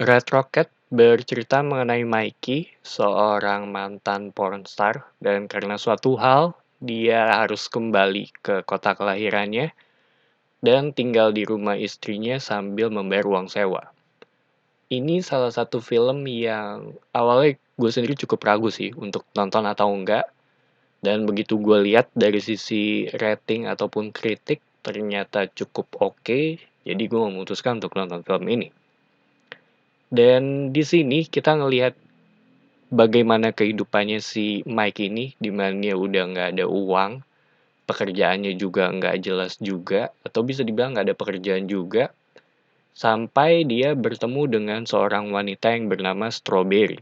Red Rocket bercerita mengenai Mikey, seorang mantan pornstar, dan karena suatu hal, dia harus kembali ke kota kelahirannya dan tinggal di rumah istrinya sambil membayar uang sewa. Ini salah satu film yang awalnya gue sendiri cukup ragu sih untuk nonton atau enggak, dan begitu gue lihat dari sisi rating ataupun kritik, ternyata cukup oke, jadi gue memutuskan untuk nonton film ini. Dan di sini kita ngelihat bagaimana kehidupannya si Mike ini, di mana dia udah nggak ada uang, pekerjaannya juga nggak jelas juga, atau bisa dibilang nggak ada pekerjaan juga, sampai dia bertemu dengan seorang wanita yang bernama Strawberry,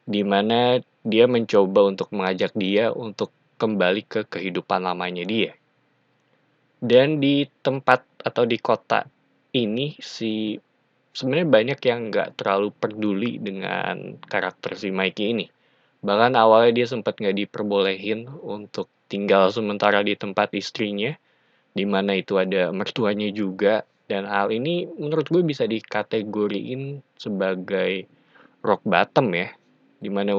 di mana dia mencoba untuk mengajak dia untuk kembali ke kehidupan lamanya dia. Dan di tempat atau di kota ini sebenarnya banyak yang nggak terlalu peduli dengan karakter si Mikey ini. Bahkan awalnya dia sempat nggak diperbolehin untuk tinggal sementara di tempat istrinya, di mana itu ada mertuanya juga. Dan hal ini menurut gue bisa dikategoriin sebagai rock bottom ya, di mana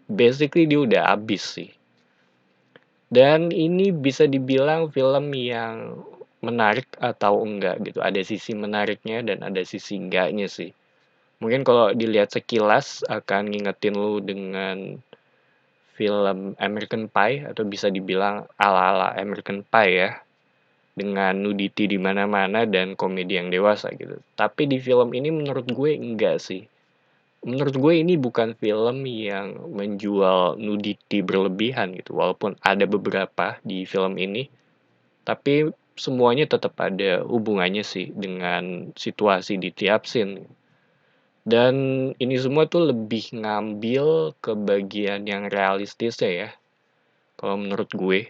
basically dia udah abis sih. Dan ini bisa dibilang film yang menarik atau enggak gitu. Ada sisi menariknya dan ada sisi enggaknya sih. Mungkin kalau dilihat sekilas akan ngingetin lu dengan film American Pie atau bisa dibilang ala-ala American Pie ya, dengan nudity di mana-mana dan komedi yang dewasa gitu. Tapi di film ini menurut gue enggak sih. Menurut gue ini bukan film yang menjual nudity berlebihan gitu. Walaupun ada beberapa di film ini, tapi semuanya tetap ada hubungannya sih dengan situasi di tiap scene. Dan ini semua tuh lebih ngambil ke bagian yang realistisnya ya, kalau menurut gue.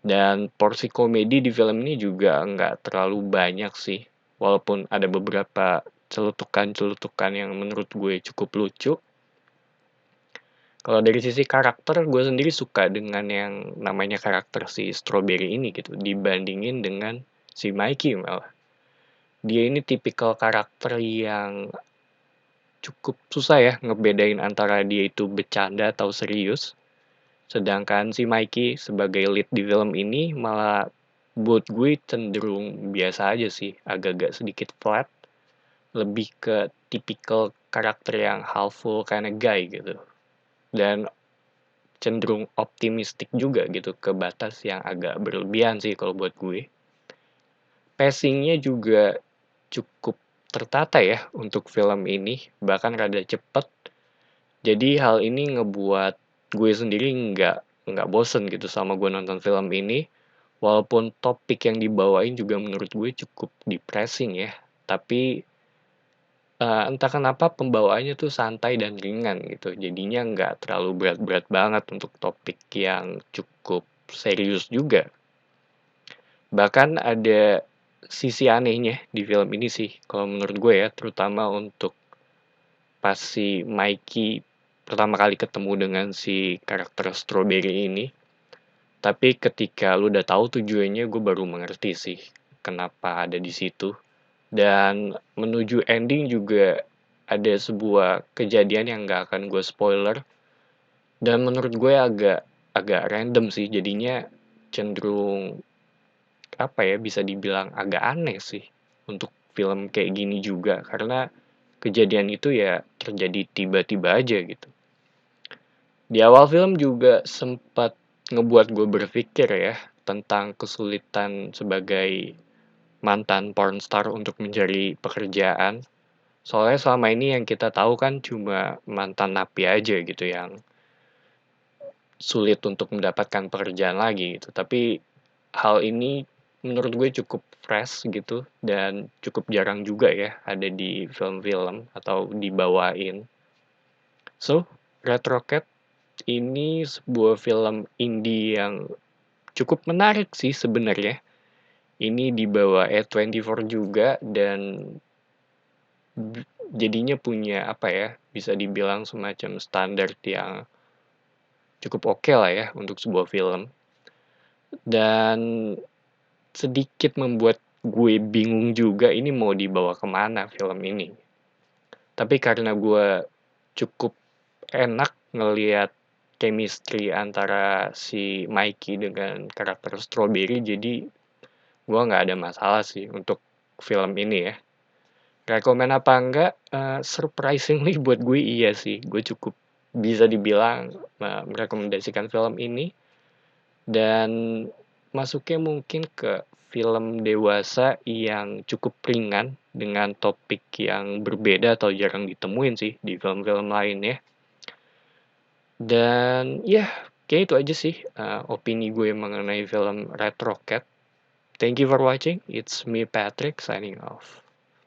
Dan porsi komedi di film ini juga nggak terlalu banyak sih. Walaupun ada beberapa celutukan-celutukan yang menurut gue cukup lucu. Kalau dari sisi karakter, gue sendiri suka dengan yang namanya karakter si Strawberry ini gitu. Dibandingin dengan si Mikey malah. Dia ini tipikal karakter yang cukup susah ya ngebedain antara dia itu bercanda atau serius. Sedangkan si Mikey sebagai lead di film ini malah buat gue cenderung biasa aja sih, agak-agak sedikit flat, lebih ke tipikal karakter yang helpful kind of guy gitu. Dan cenderung optimistik juga gitu, ke batas yang agak berlebihan sih kalau buat gue. Pacingnya juga cukup tertata ya untuk film ini, bahkan rada cepet. Jadi hal ini ngebuat gue sendiri nggak bosen gitu sama gue nonton film ini. Walaupun topik yang dibawain juga menurut gue cukup depressing ya. Tapi entah kenapa pembawaannya tuh santai dan ringan gitu. Jadinya nggak terlalu berat-berat banget untuk topik yang cukup serius juga. Bahkan ada sisi anehnya di film ini sih, kalau menurut gue ya, terutama untuk pas si Mikey pertama kali ketemu dengan si karakter Strawberry ini. Tapi ketika lu udah tahu tujuannya, gue baru mengerti sih kenapa ada di situ. Dan menuju ending juga ada sebuah kejadian yang gak akan gue spoiler. Dan menurut gue agak agak random sih, jadinya cenderung apa ya, bisa dibilang agak aneh sih untuk film kayak gini juga, karena kejadian itu ya terjadi tiba-tiba aja gitu. Di awal film juga sempat ngebuat gue berpikir ya tentang kesulitan sebagai mantan pornstar untuk mencari pekerjaan. Soalnya selama ini yang kita tahu kan cuma mantan napi aja gitu yang sulit untuk mendapatkan pekerjaan lagi gitu. Tapi hal ini menurut gue cukup fresh gitu dan cukup jarang juga ya ada di film-film atau dibawain. So, Red Rocket ini sebuah film indie yang cukup menarik sih sebenarnya. Ini dibawa A24 juga dan jadinya punya apa ya, bisa dibilang semacam standar yang cukup oke lah ya untuk sebuah film. Dan sedikit membuat gue bingung juga ini mau dibawa kemana film ini. Tapi karena gue cukup enak ngelihat chemistry antara si Mikey dengan karakter Strawberry, jadi gue nggak ada masalah sih untuk film ini ya. Rekomen apa enggak? Surprisingly buat gue iya sih. Gue cukup bisa dibilang merekomendasikan film ini, dan masuknya mungkin ke film dewasa yang cukup ringan dengan topik yang berbeda atau jarang ditemuin sih di film-film lain ya. Dan ya, kayak itu aja sih opini gue mengenai film Red Rocket. Thank you for watching. It's me Patrick signing off.